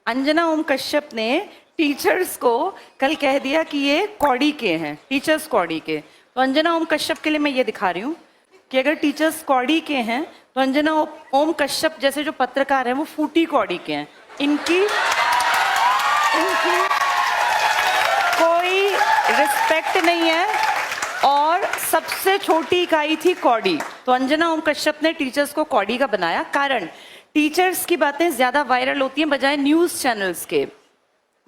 अंजना ओम कश्यप ने टीचर्स को कल कह दिया कि ये कौड़ी के हैं, टीचर्स कौड़ी के। तो अंजना ओम कश्यप के लिए मैं ये दिखा रही हूँ कि अगर टीचर्स कौड़ी के हैं तो अंजना ओम कश्यप जैसे जो पत्रकार हैं वो फूटी कौड़ी के हैं। इनकी कोई रिस्पेक्ट नहीं है और सबसे छोटी इकाई थी कौड़ी। तो अंजना ओम कश्यप ने टीचर्स को कौड़ी का बनाया। कारण टीचर्स की बातें ज्यादा वायरल होती हैं बजाय न्यूज चैनल्स के।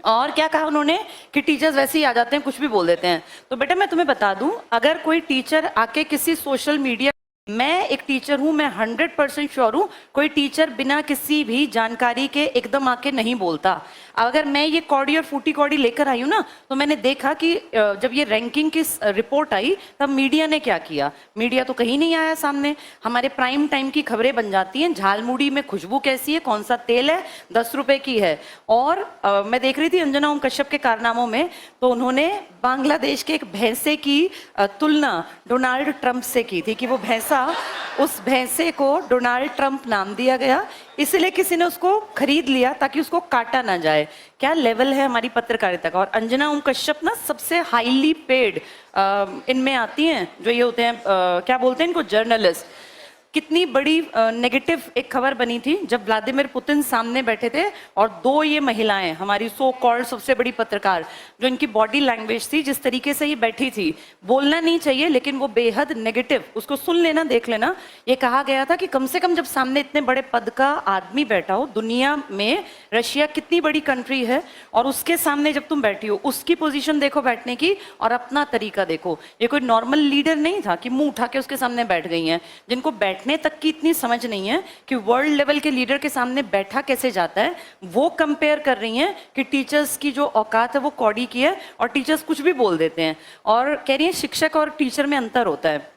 और क्या कहा उन्होंने कि टीचर्स वैसे ही आ जाते हैं, कुछ भी बोल देते हैं। तो बेटा मैं तुम्हें बता दूं, अगर कोई टीचर आके किसी सोशल मीडिया, मैं एक टीचर हूं, मैं 100% श्योर हूं कोई टीचर बिना किसी भी जानकारी के एकदम आके नहीं बोलता। अगर मैं ये कौड़ी और फूटी कौड़ी लेकर आई हूं ना, तो मैंने देखा कि जब ये रैंकिंग की रिपोर्ट आई तब मीडिया ने क्या किया। मीडिया तो कहीं नहीं आया सामने। हमारे प्राइम टाइम की खबरें बन जाती हैं, झालमुड़ी में खुशबू कैसी है, कौन सा तेल है, 10 रुपए की है। और मैं देख रही थी अंजना ओम कश्यप के कारनामों में, तो उन्होंने बांग्लादेश के एक भैंसे की तुलना डोनाल्ड ट्रंप से की थी कि वो भैंसा, उस भैंसे को डोनाल्ड ट्रंप नाम दिया गया, इसलिए किसी ने उसको खरीद लिया ताकि उसको काटा ना जाए। क्या लेवल है हमारी पत्रकारिता का। और अंजना ओम कश्यप ना सबसे हाईली पेड इनमें आती हैं, जो ये होते हैं क्या बोलते हैं इनको, जर्नलिस्ट। कितनी बड़ी नेगेटिव एक खबर बनी थी जब व्लादिमीर पुतिन सामने बैठे थे और दो ये महिलाएं, हमारी सो कॉल्ड सबसे बड़ी पत्रकार, जो इनकी बॉडी लैंग्वेज थी, जिस तरीके से ये बैठी थी, बोलना नहीं चाहिए लेकिन वो बेहद नेगेटिव, उसको सुन लेना, देख लेना। ये कहा गया था कि कम से कम जब सामने इतने बड़े पद का आदमी बैठा हो, दुनिया में रशिया कितनी बड़ी कंट्री है, और उसके सामने जब तुम बैठी हो, उसकी पोजीशन देखो बैठने की और अपना तरीका देखो। ये कोई नॉर्मल लीडर नहीं था कि मुंह उठा के उसके सामने बैठ गई हैं, जिनको बैठने तक की इतनी समझ नहीं है कि वर्ल्ड लेवल के लीडर के सामने बैठा कैसे जाता है। वो कंपेयर कर रही हैं कि टीचर्स की जो औकात है वो कौड़ी की है और टीचर्स कुछ भी बोल देते हैं। और कह रही हैं शिक्षक और टीचर में अंतर होता है।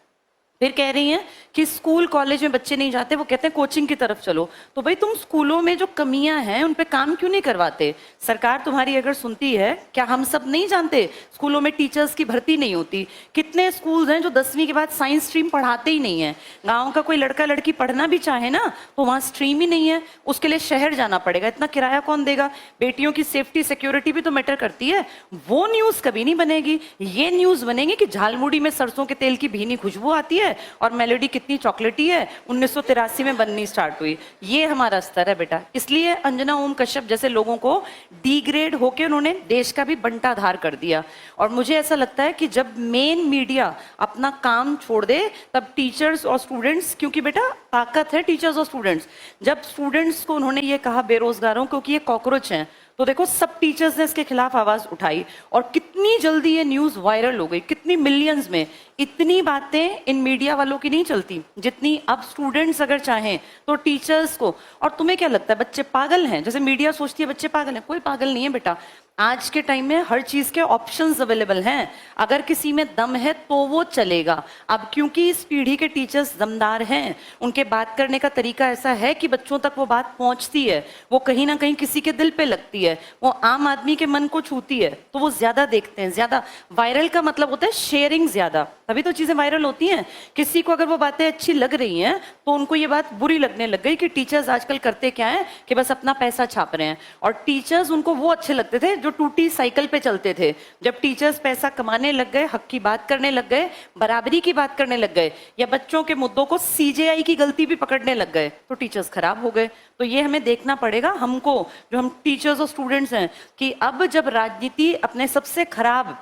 फिर कह रही हैं कि स्कूल कॉलेज में बच्चे नहीं जाते, वो कहते हैं कोचिंग की तरफ चलो। तो भाई तुम स्कूलों में जो कमियां हैं उन पे काम क्यों नहीं करवाते। सरकार तुम्हारी अगर सुनती है, क्या हम सब नहीं जानते स्कूलों में टीचर्स की भर्ती नहीं होती। कितने स्कूल्स हैं जो 10वीं के बाद साइंस स्ट्रीम पढ़ाते ही नहीं है। गाँव का कोई लड़का लड़की पढ़ना भी चाहे ना तो वहाँ स्ट्रीम ही नहीं है, उसके लिए शहर जाना पड़ेगा। इतना किराया कौन देगा। बेटियों की सेफ्टी सिक्योरिटी भी तो मैटर करती है। वो न्यूज कभी नहीं बनेगी। ये न्यूज बनेगी कि झालमुड़ी में सरसों के तेल की भीनी खुशबू आती है और मेलोडी कितनी चॉकलेटी है, 1983 में बननी स्टार्ट हुई। ये हमारा स्तर है बेटा। इसलिए अंजना ओम कश्यप जैसे लोगों को डिग्रेड होके उन्होंने देश का भी बंटाधार कर दिया। और मुझे ऐसा लगता है कि जब मेन मीडिया अपना काम छोड़ दे तब टीचर्स और स्टूडेंट्स, क्योंकि बेटा ताकत है टीचर्स और स्टूडेंट्स। जब स्टूडेंट्स को उन्होंने ये कहा बेरोजगारों क्योंकि ये कॉकरोच हैं, तो देखो सब टीचर्स ने इसके खिलाफ आवाज उठाई और कितनी जल्दी ये न्यूज वायरल हो गई, कितनी मिलियंस में। इतनी बातें इन मीडिया वालों की नहीं चलती जितनी अब स्टूडेंट्स अगर चाहें तो टीचर्स को। और तुम्हें क्या लगता है बच्चे पागल हैं, जैसे मीडिया सोचती है बच्चे पागल हैं? कोई पागल नहीं है बेटा। आज के टाइम में हर चीज के ऑप्शंस अवेलेबल हैं। अगर किसी में दम है तो वो चलेगा। अब क्योंकि इस पीढ़ी के टीचर्स दमदार हैं, उनके बात करने का तरीका ऐसा है कि बच्चों तक वो बात पहुंचती है, वो कहीं ना कहीं किसी के दिल पे लगती है, वो आम आदमी के मन को छूती है, तो वो ज्यादा देखते हैं। ज्यादा वायरल का मतलब होता है शेयरिंग ज्यादा, तभी तो चीजें वायरल होती हैं। किसी को अगर वो बातें अच्छी लग रही हैं तो उनको ये बात बुरी लगने लग गई कि टीचर्स आजकल करते क्या है कि बस अपना पैसा छाप रहे हैं। और टीचर्स उनको वो अच्छे लगते थे जो टूटी साइकिल पे चलते थे। जब टीचर्स पैसा कमाने लग गए, हक की बात करने लग गए, बराबरी की बात करने लग गए, या बच्चों के मुद्दों को सीजेआई की गलती भी पकड़ने लग गए, तो टीचर्स खराब हो गए। तो ये हमें देखना पड़ेगा हमको, जो हम टीचर्स और स्टूडेंट्स हैं, कि अब जब राजनीति अपने सबसे खराब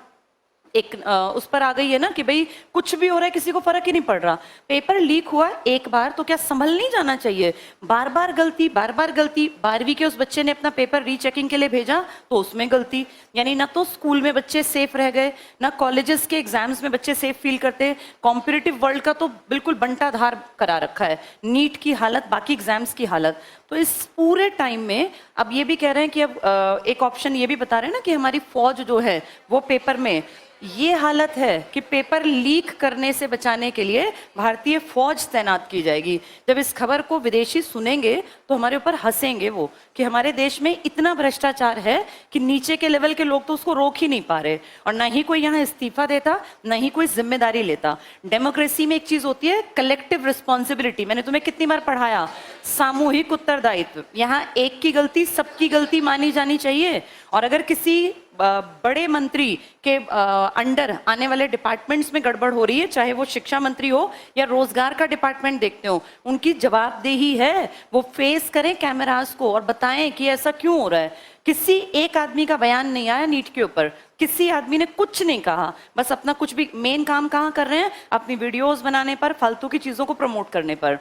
एक उस पर आ गई है ना कि भाई कुछ भी हो रहा है किसी को फर्क ही नहीं पड़ रहा। पेपर लीक हुआ एक बार तो क्या संभल नहीं जाना चाहिए? बार बार गलती, बार बार गलती। 12वीं के उस बच्चे ने अपना पेपर रीचेकिंग के लिए भेजा तो उसमें गलती। यानी ना तो स्कूल में बच्चे सेफ रह गए, ना कॉलेजेस के एग्जाम्स में बच्चे सेफ फील करते। कॉम्पिटिटिव वर्ल्ड का तो बिल्कुल बंटाधार करा रखा है, नीट की हालत, बाकी एग्जाम्स की हालत। तो इस पूरे टाइम में अब ये भी कह रहे हैं कि अब एक ऑप्शन ये भी बता रहे हैं ना कि हमारी फौज जो है वो पेपर में, ये हालत है कि पेपर लीक करने से बचाने के लिए भारतीय फौज तैनात की जाएगी। जब इस खबर को विदेशी सुनेंगे तो हमारे ऊपर हंसेंगे वो कि हमारे देश में इतना भ्रष्टाचार है कि नीचे के लेवल के लोग तो उसको रोक ही नहीं पा रहे, और ना ही कोई यहाँ इस्तीफा देता, ना ही कोई जिम्मेदारी लेता। डेमोक्रेसी में एक चीज होती है कलेक्टिव रिस्पॉन्सिबिलिटी। मैंने तुम्हें कितनी बार पढ़ाया, सामूहिक उत्तरदायित्व। यहाँ एक की गलती सबकी गलती मानी जानी चाहिए। और अगर किसी बड़े मंत्री के अंडर आने वाले डिपार्टमेंट्स में गड़बड़ हो रही है, चाहे वो शिक्षा मंत्री हो या रोजगार का डिपार्टमेंट देखते हो, उनकी जवाबदेही है वो फेस करें कैमरास को और बताएं कि ऐसा क्यों हो रहा है। किसी एक आदमी का बयान नहीं आया नीट के ऊपर, किसी आदमी ने कुछ नहीं कहा, बस अपना कुछ भी मेन काम कहाँ कर रहे हैं, अपनी वीडियोस बनाने पर, फालतू की चीजों को प्रमोट करने पर।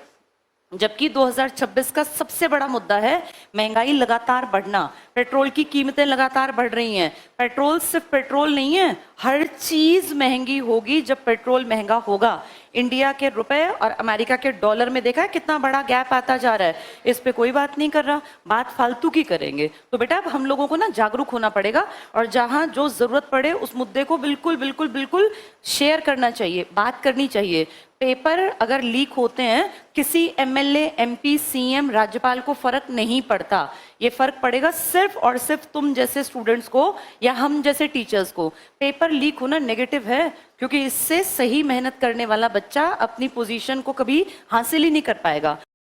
जबकि 2026 का सबसे बड़ा मुद्दा है महंगाई लगातार बढ़ना, पेट्रोल की कीमतें लगातार बढ़ रही हैं। पेट्रोल सिर्फ पेट्रोल नहीं है, हर चीज महंगी होगी जब पेट्रोल महंगा होगा। इंडिया के रुपए और अमेरिका के डॉलर में देखा है कितना बड़ा गैप आता जा रहा है। इस पे कोई बात नहीं कर रहा, बात फालतू की करेंगे। तो बेटा अब हम लोगों को ना जागरूक होना पड़ेगा और जहां जो जरूरत पड़े उस मुद्दे को बिल्कुल बिल्कुल बिल्कुल शेयर करना चाहिए, बात करनी चाहिए। पेपर अगर लीक होते हैं, किसी एमएलए, एमपी, सीएम, राज्यपाल को फर्क नहीं पड़ता। ये फर्क पड़ेगा सिर्फ और सिर्फ तुम जैसे स्टूडेंट्स को या हम जैसे टीचर्स को। पेपर लीक होना नेगेटिव है, क्योंकि इससे सही मेहनत करने वाला बच्चा अपनी पोजीशन को कभी हासिल ही नहीं कर पाएगा।